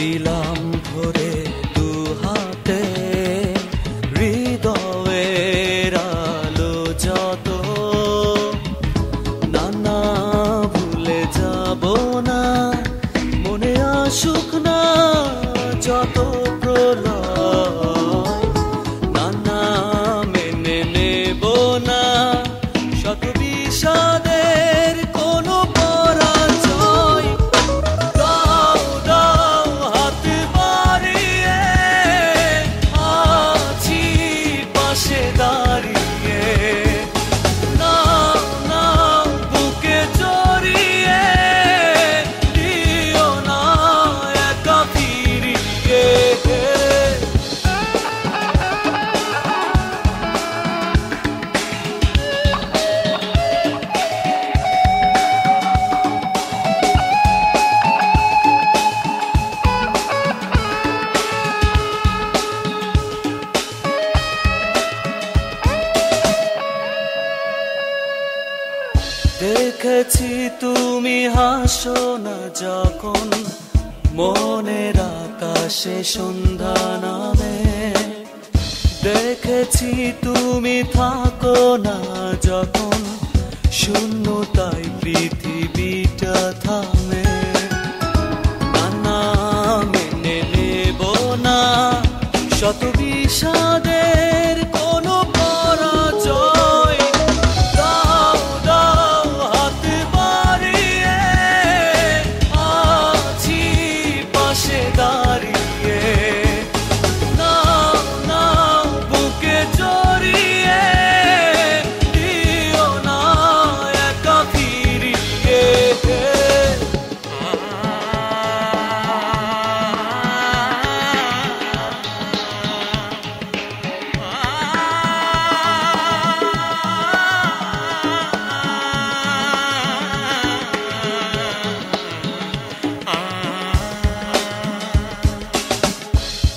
দিলাম ভরে দু হাতে হৃদয়ের আলো যত, না না ভুলে যাব না, মনে আসুক না যত প্রলয়, না না মেনে নেব না শত বিষাদের কোনো পরাজয়। দাও দাও হাত বাড়িয়ে, আছি পাশে দাঁড়িয়ে, নাও নাও বুকে জড়িয়ে, দিও না একা ফিরিয়ে। দেখেছি তুমি হাসো না যখন মনের আকাশে সন্ধ্যা নামে, দেখেছি তুমি থাকো না যখন শূন্যতায় পৃথিবীটা থামে, না না মেনে নেব না শত বিষাদের কোনো পরাজয়। দাও দাও হাত বাড়িয়ে, আছি পাশে দাঁড়িয়ে, নাও নাও বুকে জড়িয়ে, দিও না একা ফিরিয়ে।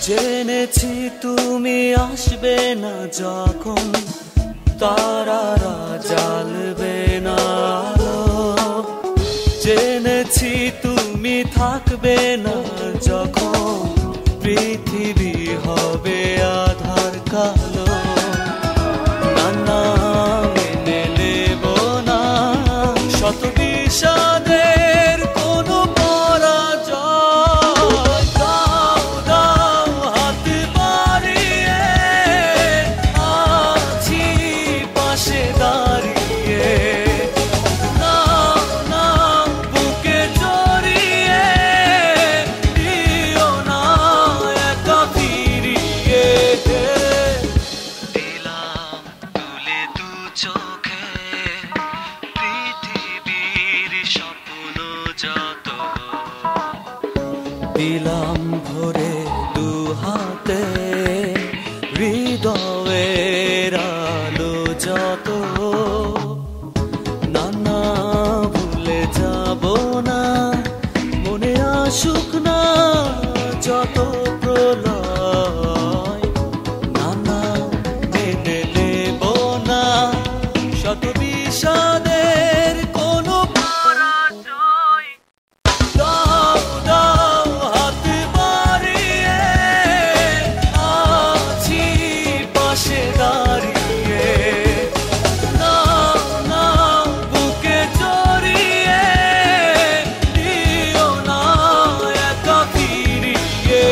জেনেছি তুমি আসবে না যখন তারারা জ্বালবে না আলো, জেনেছি তুমি থাকবে না যখন পৃথিবী হবে আধার কালো, না না মেনে নেব না শত বিষাদের কোনো পরাজয়। দাও দাও হাত বাড়িয়ে, আছি পাশে দাঁড়িয়ে, নাও নাও বুকে জড়িয়ে, দিও না একা ফিরিয়ে। দিলাম তুলে দু চোখে পৃথিবীর স্বপ্ন যত, দিলাম ভরে দু হাতে হৃদয়ের আলো যত, না না ভুলে যাব না, মনে আসুক না যত প্রলয়, না না মেনে নেব না শত বিষাদের কোনো পরাজয়। দাও দাও হাত বাড়িয়ে, আছি পাশে দাঁড়িয়ে, নাও নাও বুকে জড়িয়ে, দিও না একা ফিরিয়ে।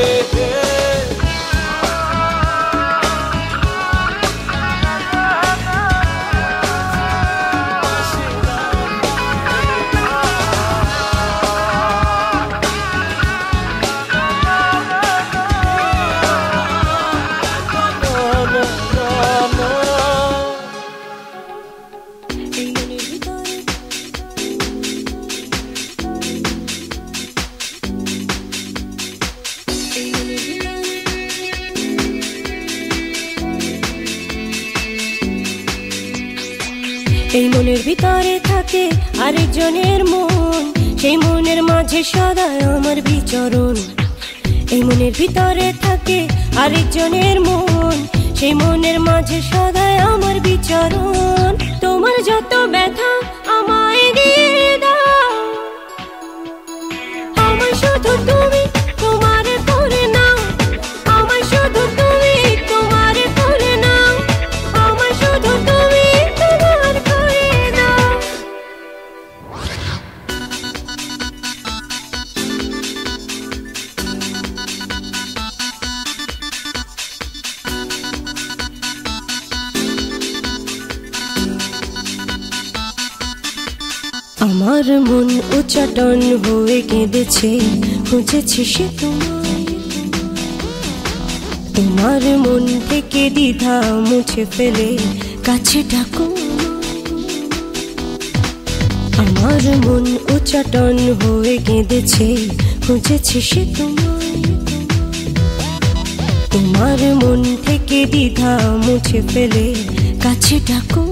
এই মনের ভিতরে থাকে আরেকজনের মন, সেই মনের মাঝে সদাই আমার বিচরণ। এই মনের ভিতরে থাকে আরেকজনের মন, সেই মনের মাঝে সদাই আমার বিচরণ। তোমার যত ব্যথা আমায় দিয়ে দাও, আমার শুধু তুমি, তোমার আমার মন উচ্চাটন হয়ে কেঁদেছে, খুঁজেছে সে তোমায়। তোমার মন থেকে দ্বিধা মুছে ফেলে কাছে ডাকো। আমার মন উচ্চাটন হয়ে কেঁদেছে, খুঁজেছে সে তোমায়। তোমার মন থেকে দ্বিধা মুছে ফেলে কাছে ডাকো।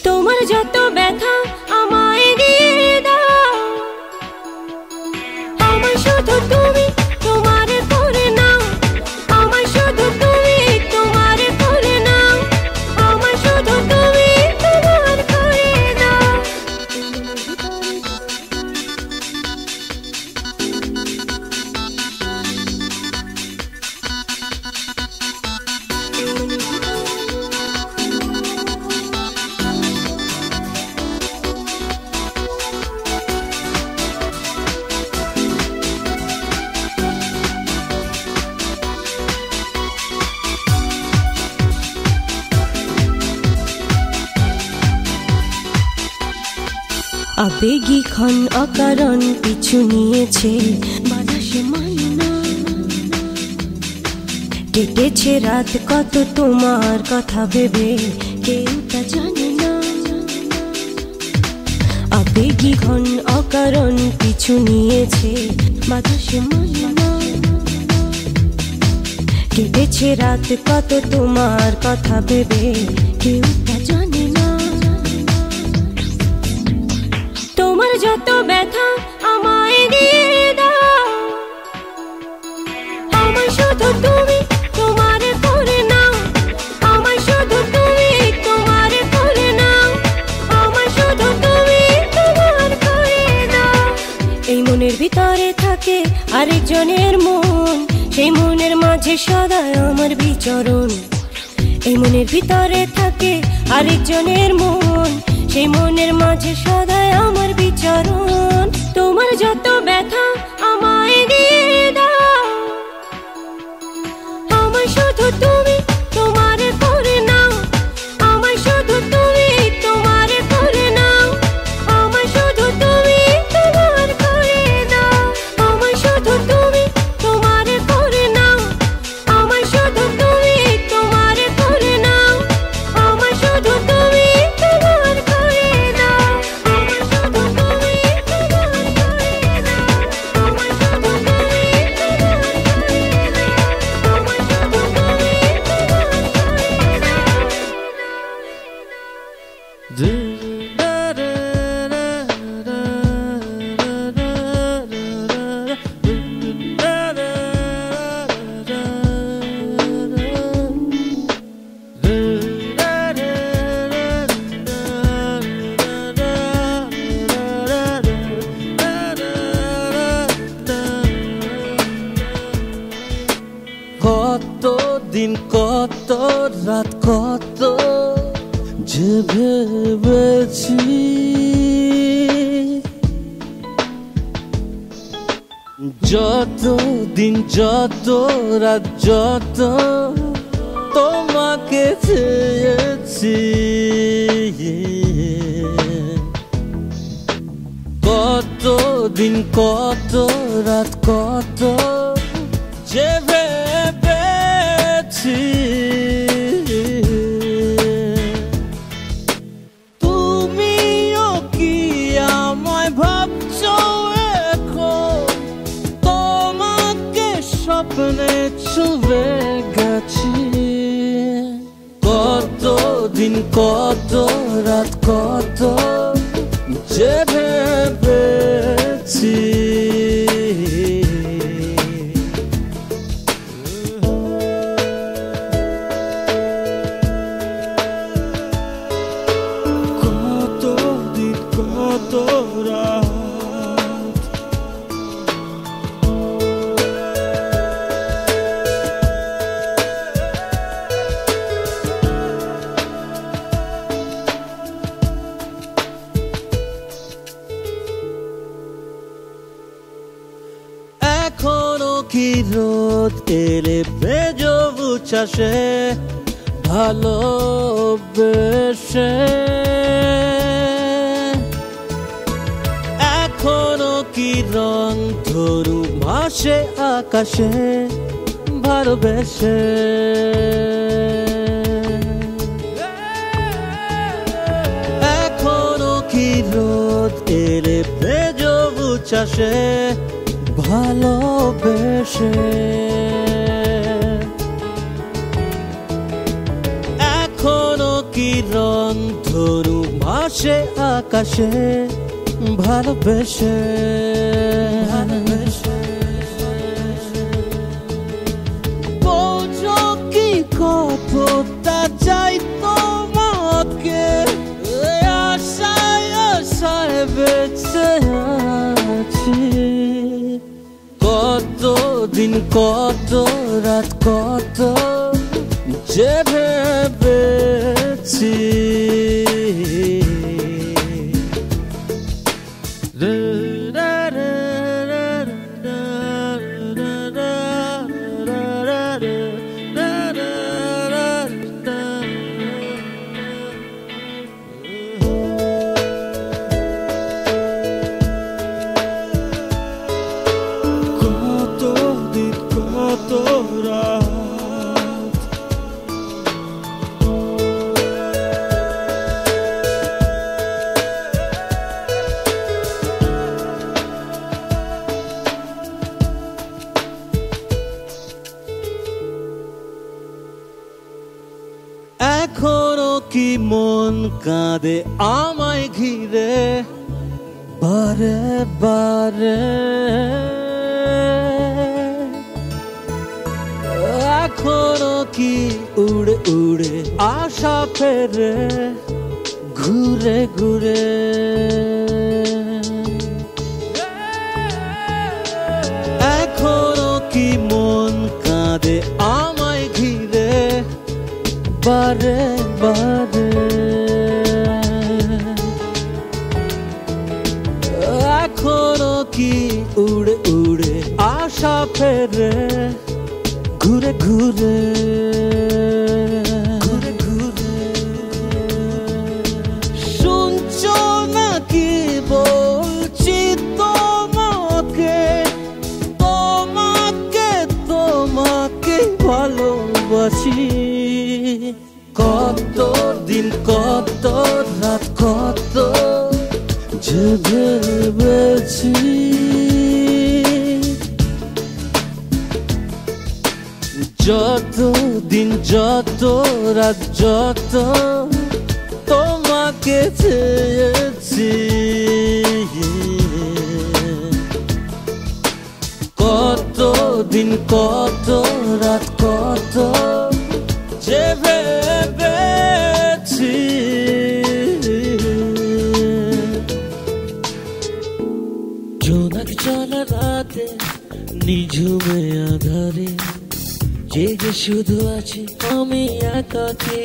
তোমার যত ব্যথা আমায় দিয়ে দাও, আমায় শুধু তুমি তোমার করে নাও। আমায় শুধু তুমি তোমার করে নাও। আমায় শুধু তুমি তোমার করে নাও। আবেগী ক্ষণ অকারণ পিছু নিয়েছে, বাধা সে মানে না। কেটেছে রাত কত তোমার কথা ভেবে, কেউ তা জানে না। আবেগী ক্ষণ অকারণ পিছু নিয়েছে, বাধা সে মানে না। কেটেছে রাত কত তোমার কথা ভেবে, কেউ তা জানে না। তোমার যত ব্যথা আমায় দিয়ে দাও, আমায় শুধু তুমি তোমার করে নাও। আমায় শুধু তুমি তোমার করে নাও। আমায় শুধু তুমি তোমার করে নাও। এই মনের ভিতরে থাকে আরেকজনের মন, সেই মনের মাঝে সদা আমার বিচরণ। এই মনের ভিতরে থাকে আরেকজনের মন, সেই মনের মাঝে সদাই আমার বিচরণ। তোমার যত ব্যথা আমায় দিয়ে দাও, আমায় শুধু তুমি তোমার করে নাও। আমায় শুধু তুমি তোমার করে নাও। আমায় শুধু তুমি তোমার করে নাও। আমায় শুধু তুমি তোমার করে নাও। আমায় শুধু তুমি তোমার করে নাও। আমায় শুধু তুমি তোমার করে নাও। আমায় শুধু তুমি তোমার করে নাও। আমায় শুধু তুমি তোমার করে নাও। আমায় শুধু তুমি কত দিন কত রাত কত যে ভেবেছি, যত দিন যত রাত যত তোমাকে চেয়েছি। কত দিন কত রাত কত যে ভেবেছি, তুমিও কি আমায় ভাবছো এখন? তোমাকে স্বপ্নে ছুঁয়ে গেছি। কত দিন কত রাত কত যে ভেবেছি। কত দিন কত রাত এখনো কি রোদ এলে পেজো উচ্ছ্বাসে ভালোবেসে এখনো কি রং ধরু ভাসে আকাশে ভালোবেসে এখনো কি রোদ এলে ভেজো উচ্ছ্বাসে ভালোবেসে এখনো কি রং ধরু ভাসে আকাশে ভালোবেসে বোঝো কি কথা চাই তোমাকে আশায় আশায় বেঁচে আছি কত দিন কত রাত কত যে ভেবেছি এখনো কি মন কাঁদে আমায় ঘিরে বারে বারে এখনো কি উড়ে উড়ে আশা ফেরে ঘুরে ঘুরে এখনো কি মন কাঁদে আমায় ঘিরে বারে বারে এখনো কি উড়ে উড়ে আশা ফেরে ঘুরে ঘুরে ঘুরে ঘুরে শুনছো নাকি বলছি তোমাকে তোমাকে তোমাকে ভালোবাসি কত দিন কত রাত কত যে ভেবেছি যত দিন যত রাত যত তোমাকে চেয়েছি কত দিন কত রাত কত যে ভেবেছি জোনাক চলা রাতে নিঝুমে আধারে জেগে শুধু আছি আমি একাকী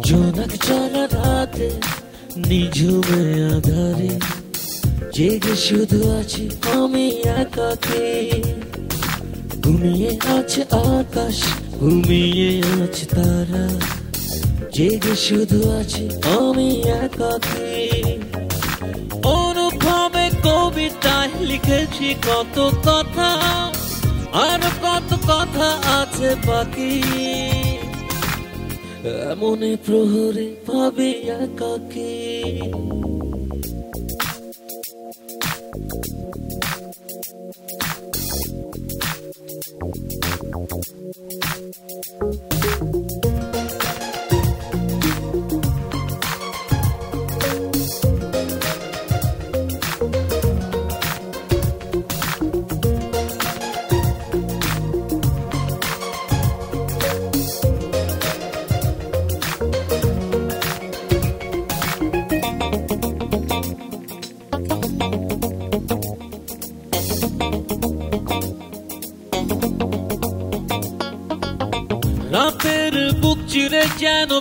জোনাক চলা রাতে নিঝুমে আধারে জেগে শুধু আছি আমি একাকী ঘুমিয়ে আছে আকাশ ঘুমিয়ে আছে তারা জেগে শুধু আছি আমি একাকী অনুভবে কবিতায় লিখেছি কত কথা আর কত কথা আছে বাকি মনে প্রহরে ভাবে একাকী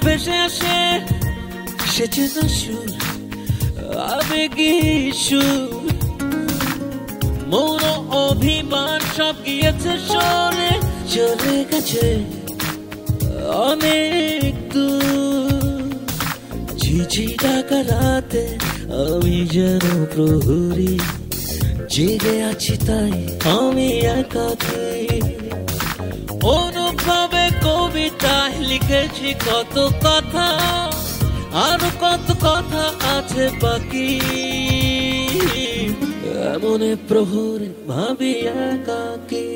ভেসে আসে সে চেনা সুর, আবেগী সুর। মৌন অভিমান সব গিয়েছে সরে, চলে গেছে অনেক দূর। ঝিঝি ডাকা রাতে আমি যেন প্রহরী, জেগে আছি তাই আমি একাকী। অনুভবে কবিতায় লিখেছি কত কথা, আরো কত কথা আছে বাকি। এমনে প্রহরে ভাবি একাকী।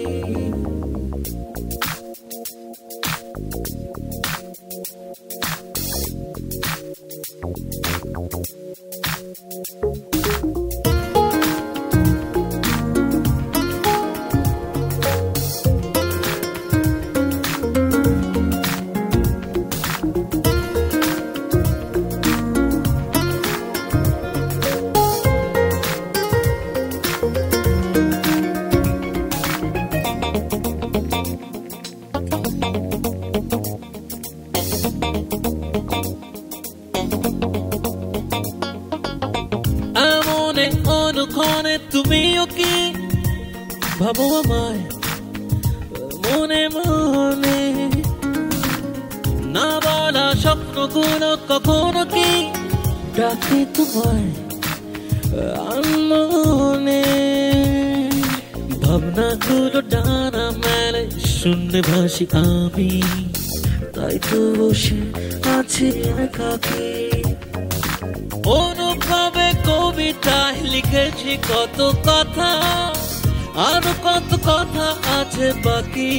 অনুক্ষণে তুমিও কি ভাবো আমায় মনে মনে? না বলা স্বপ্নগুলো কখনো কি ডাকে তোমায় আনমনে? ভাবনাগুলো ডানা মেলে শূন্যে ভাসি আমি, তাই তো বসে আছি একাকী। অনুভবে কবিতায় লিখেছি কত কথা, আরো কত কথা আছে বাকি।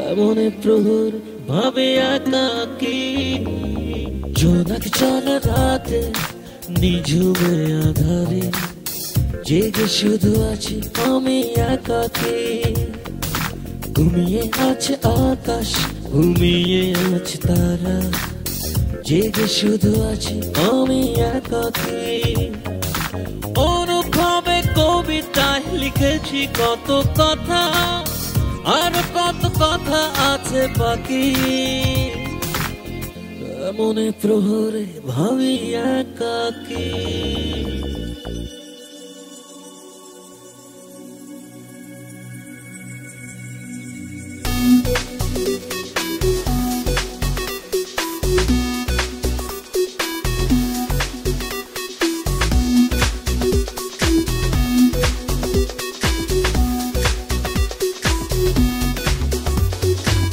এমনে প্রহর ভাবে একাকী। জোনাক চলে রাতে নিঝুমে আধারে, জেগে শুধু আছি আমি একাকী। ঘুমিয়ে আছে আকাশ, ঘুমিয়ে আছে তারা, জেগে শুধু আছি আমি একাকী। অনুভবে কবিতায় লিখেছি কত কথা, আর কত কথা আছে বাকি। মনে প্রহরে ভাবি একাকী।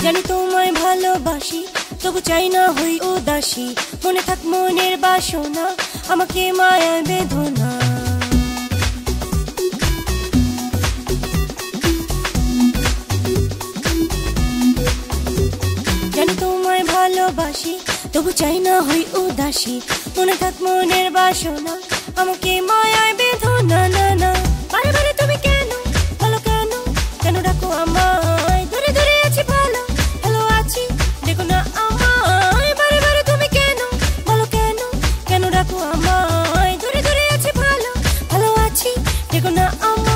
জানি তোমায় ভালোবাসি, তবু চাই না হই উদাসী। মনে থাক মনের বাসনা, আমাকে মায়ায় বেদনা। জানি তোমায় ভালোবাসি, তবু চাই না হই উদাসী। মনে থাক মনের বাসনা, আমাকে মায়ায় বেদনা। না না বারে বারে তুমি কেন, ভালো কেন, কেন ডাকো আমায়? দূরে দূরে আছি ভালো, ভালো আছি, দেখো না আমায়। বারে বারে তুমি কেন, ভালো কেন, কেন ডাকো আমায়? দূরে দূরে আছি ভালো, ভালো আছি, দেখো না আমায়।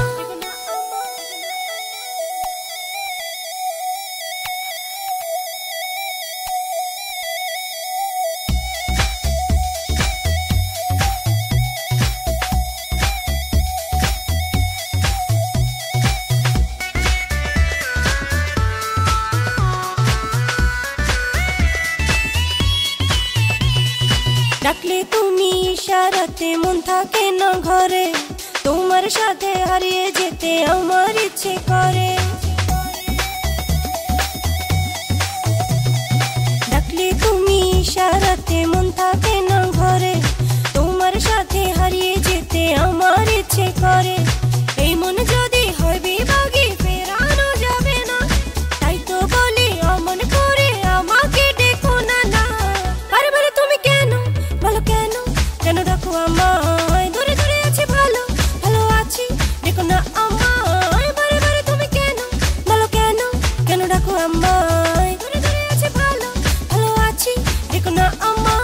ডাকলে তুমি ইশারাতে মন থাকে না ঘরে, তোমার সাথে হারিয়ে যেতে আমার ইচ্ছে করে। ডাকলে তুমি ইশারাতে মন থাকে না ঘরে, তোমার সাথে হারিয়ে যেতে আমার ইচ্ছে করে। এই মন যদি হয় বিভাগী ফেরানো যাবে না, তাই তো বলি অমন করে আমাকে ডেকো না। না বারে বারে তুমি কেন, ভালো কেন, কেন ডাকো আমায়? দূরে দূরে আছি ভালো, ভালো আছি, দেখো না আমায়। বারে বারে তুমি কেন, ভালো কেন, কেন ডাকো আমায়? দূরে দূরে আছি ভালো, ভালো আছি, দেখো না আমায়।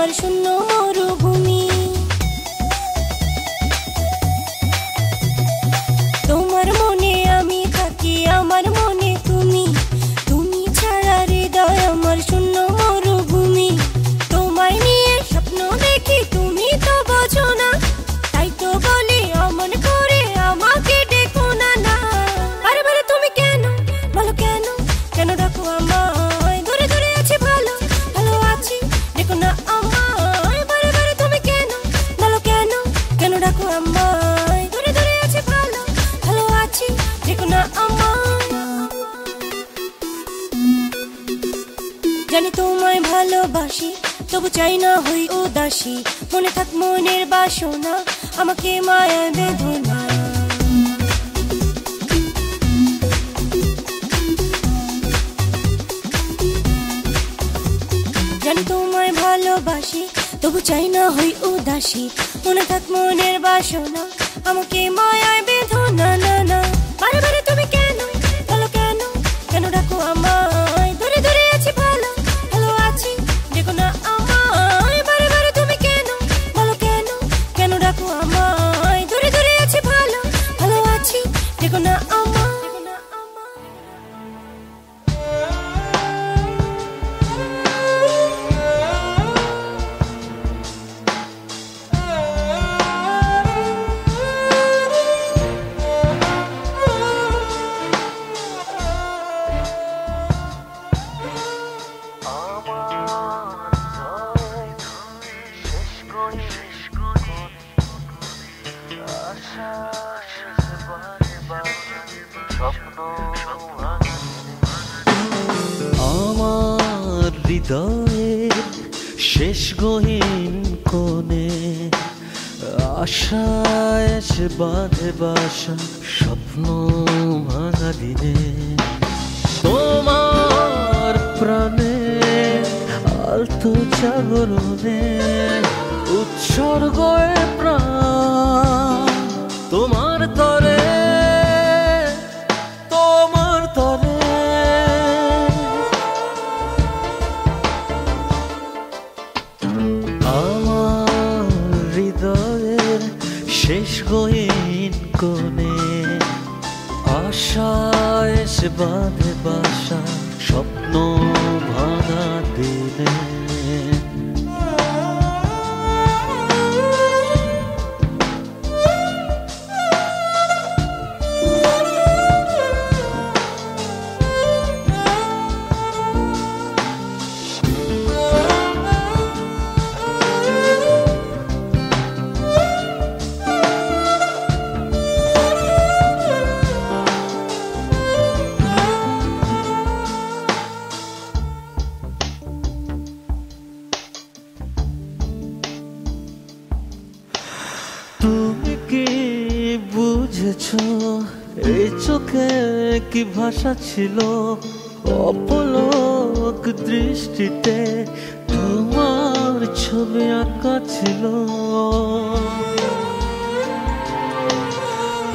আমার শূন্য মরুভূমি। তোমার মনে আমি থাকি, আমার মনে তুমি, তুমি ছাড়া হৃদয় আমার শূন্য মরুভূমি। তোমায় নিয়ে স্বপ্ন দেখি, তুমি তো বোঝো না, তাই তো বলি অমন করে আমাকে ডেকো না। না আরে বারে তুমি কেন বলো, কেন কেন ডাকো আমায়? দূরে দূরে আছি, ভালো ভালো আছি, ডেকো না আমায়। বারে বারে তুমি কেন বলো, কেন কেন ডাকো আমায়? দূরে দূরে আছি, ভালো ভালো আছি, ডেকো না আমায়। জানি তোমায় ভালোবাসি, তবু চাই না হই উদাসী, মনে থাক মনের বাসনা, আমাকে মায়ায় বেঁধো না। জানি তোমায় ভালোবাসি, তবু চাই না হই উদাসী, মনে থাক মনের বাসনা, আমাকে মায়ায় বেঁধো না। না না বারে বারে তুমি কেন বলো, কেন কেন ডাকো আমায়? দূরে দূরে আছি, ভালো ভালো আছি, ডেকো না আমায়। বারে বারে তুমি কেন বলো, কেন কেন ডাকো আমায়? দূরে দূরে আছি, ভালো ভালো আছি, ডেকো না আমায়। আমার হৃদয়ের শেষ গহীন কোণে আশা এসে বাঁধে বাসা, স্বপ্ন ভাঙা দিনে তোমার প্রাণে আলতো জাগরণে উৎসর্গ প্রাণ তোমার তরে, তোমার তরে। আমার হৃদয়ের শেষ গহীন কোণে আশা এসে বাঁধে বাসা, স্বপ্ন ভাঙা দিনে তুমি কি বুঝেছো এই চোখে কি ভাষা ছিল? অপলক দৃষ্টিতে তোমার ছবি আঁকা ছিল।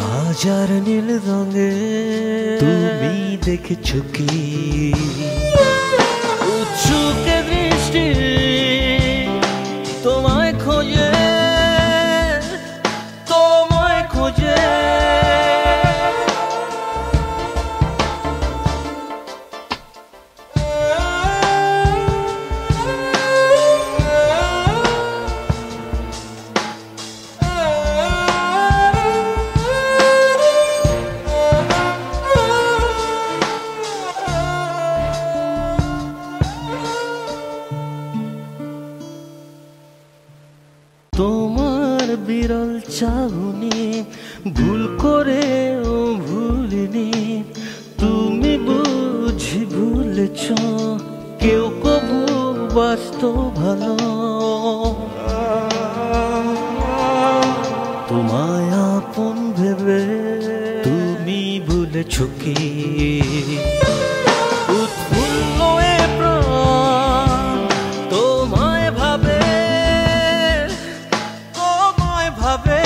হাজার নীল রঙে তুমি দেখেছো কি উৎসুকে দৃষ্টি তোমায় খোঁজে, তোমায় খোঁজে। তোমার বিরল চাহনি ভুল করেও ভুলিনি, তুমি বুঝি ভুলেছ কেউ কবু বাসতো ভালো। তোমায় আপন ভেবে তুমি ভুলেছ কি উৎফুল্ল এ প্রাণ তোমায় ভাবে, তোমায় ভাবে।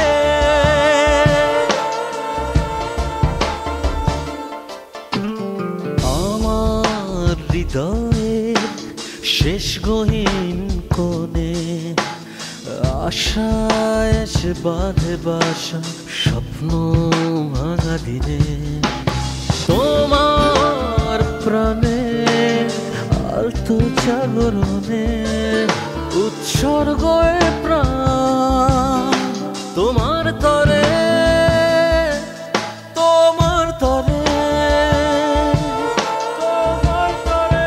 আমার হৃদয়ের শেষ গহীন কোণে আশায় এসে বাঁধে বাসা স্বপ্ন ভাঙা দিনে তোমার প্রাণে আলতো জাগরণে উৎসর্গ প্রাণ তোমার তরে তোমার তরে তোমার তরে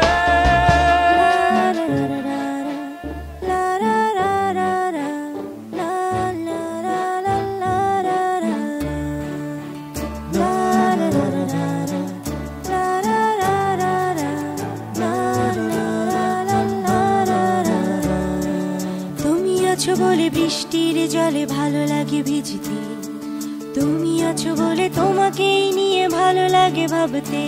বলে বৃষ্টির জলে ভালো লাগে ভিজতে তুমি আছো বলে তোমাকেই নিয়ে ভালো লাগে ভাবতে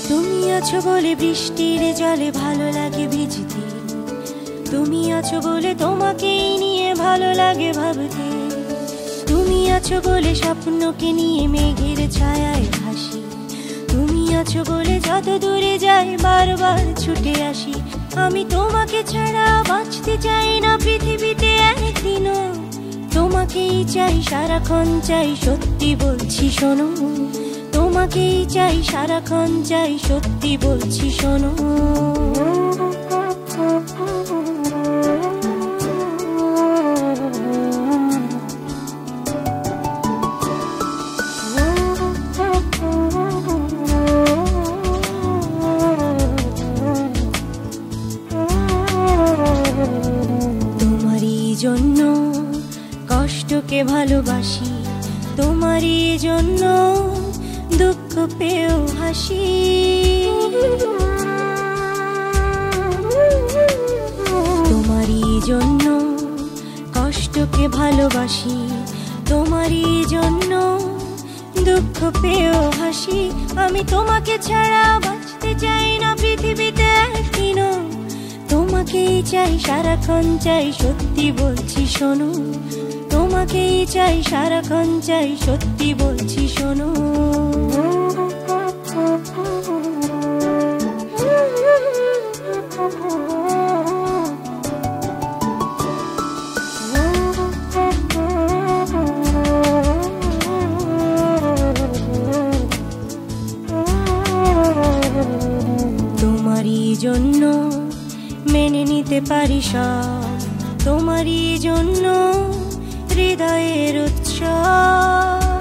তুমি আছো বলে বৃষ্টির জলে ভালো লাগে ভিজতে তুমি আছো বলে তোমাকেই নিয়ে ভালো লাগে ভাবতে তুমি আছো বলে স্বপ্নকে নিয়ে মেঘের ছায়ায় ভাসি তুমি আছো বলে যত দূরে যাই বারবার ছুটে আসি আমি তোমাকে ছাড়া বাঁচতে চাই না পৃথিবীতে একদিনও তোমাকেই চাই সারাক্ষণ চাই সত্যি বলছি শোনো তোমাকেই চাই সারাক্ষণ চাই সত্যি বলছি শোনো জন্য কষ্টকে ভালোবাসি তোমারই জন্য দুঃখ পেও হাসি তোমারই জন্য কষ্টকে ভালোবাসি তোমারই জন্য দুঃখ পেও হাসি আমি তোমাকে ছাড়া বাঁচতে চাই না পৃথিবীতে একদিনও তোমাকেই চাই সারাক্ষণ চাই সত্যি বলছি শোনো তোমাকেই চাই সারাক্ষণ চাই সত্যি বলছি শোনো তোমারই জন্য মেনে নিতে পারি সব তোমারই জন্য হৃদয়ের উৎসব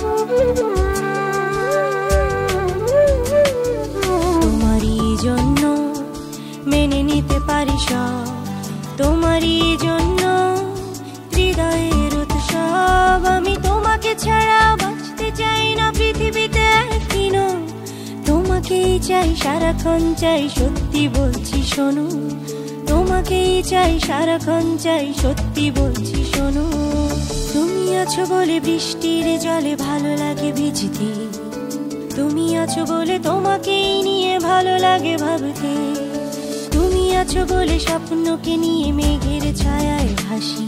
তোমারই জন্য মেনে নিতে পারি সব তোমারই জন্য হৃদয়ের উৎসব আমি তোমাকে ছাড়া বাঁচতে চাই না পৃথিবীতে একদিনও তোমাকেই চাই সারাক্ষণ চাই সত্যি বলছি শোনো তোমাকেই চাই সারাক্ষণ চাই সত্যি বলছি শোনো তুমি আছো বলে বৃষ্টির জলে ভালো লাগে ভিজতে তুমি আছো বলে তোমাকেই নিয়ে ভালো লাগে ভাবতে তুমি আছো বলে স্বপ্নকে নিয়ে মেঘের ছায়ায় ভাসি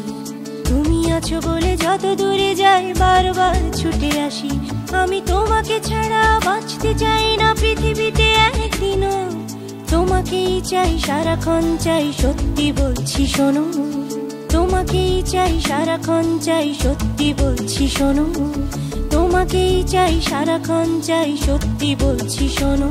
তুমি আছো বলে যত দূরে যাই বারবার ছুটে আসি আমি তোমাকে ছাড়া বাঁচতে চাই না পৃথিবীতে একদিনও তোমাকেই চাই সারাক্ষণ চাই সত্যি বলছি শোনো তোমাকেই চাই সারাক্ষণ চাই সত্যি বলছি শোনো তোমাকেই চাই সারাক্ষণ চাই সত্যি বলছি শোনো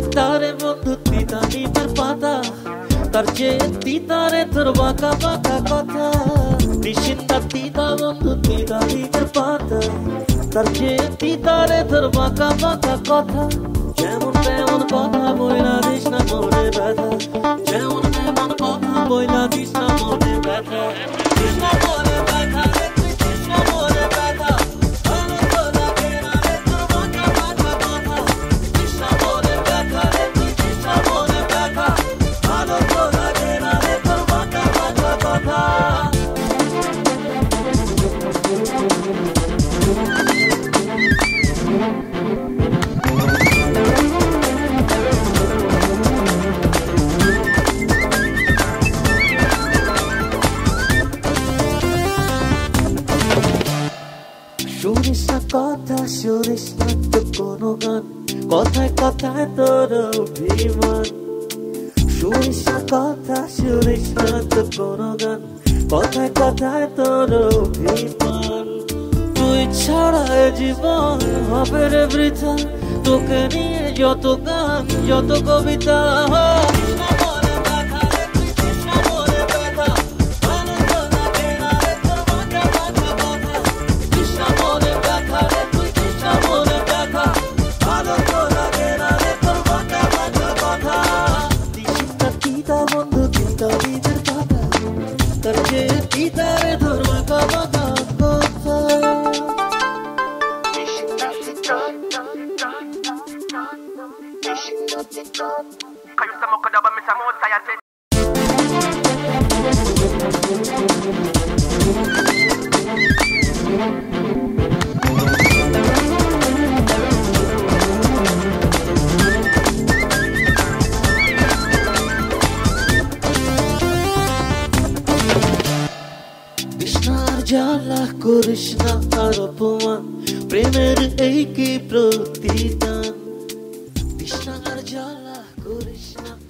তিতারে বন্ধু তিতা নিমের পাতা তার চেয়ে তিতারে তোর বাঁকা বাঁকা কথা নিশ্চিন্তা তিতা বন্ধু তিতা নিমের পাতা তার চেয়ে তিতারে তোর বাঁকা বাঁকা কথা যেমন তেমন কথা বইলা দিস না মনে ব্যথা যেমন তেমন কথা বইলা দিস না মনে ব্যথা ব্যথা কৃষ্ণ বলে ব্যথা রে তুই কৃষ্ণ বলে ব্যথা ভালো তো লাগে না রে তোর বাঁকা বাঁকা কথা কৃষ্ণ বলে ব্যথা রে তুই কৃষ্ণ বলে ব্যথা ভালো তো লাগে না রে তোর বাঁকা বাঁকা কথা শুনিস না কথা শুনিস না তো কোনো গান কথায় কথায় তোর অভিমান শুনিস না কথা শুনিস না তো কোনো গান কথায় কথায় তোর অভিমান তুই ছাড়া জীবন হবে রে বৃথা তোকে নিয়ে যত গান যত কবিতা জ্বালা করিস না আর অপমান প্রেমের এই কি প্রতিদান কৃষ্ণার জ্বালা করিস না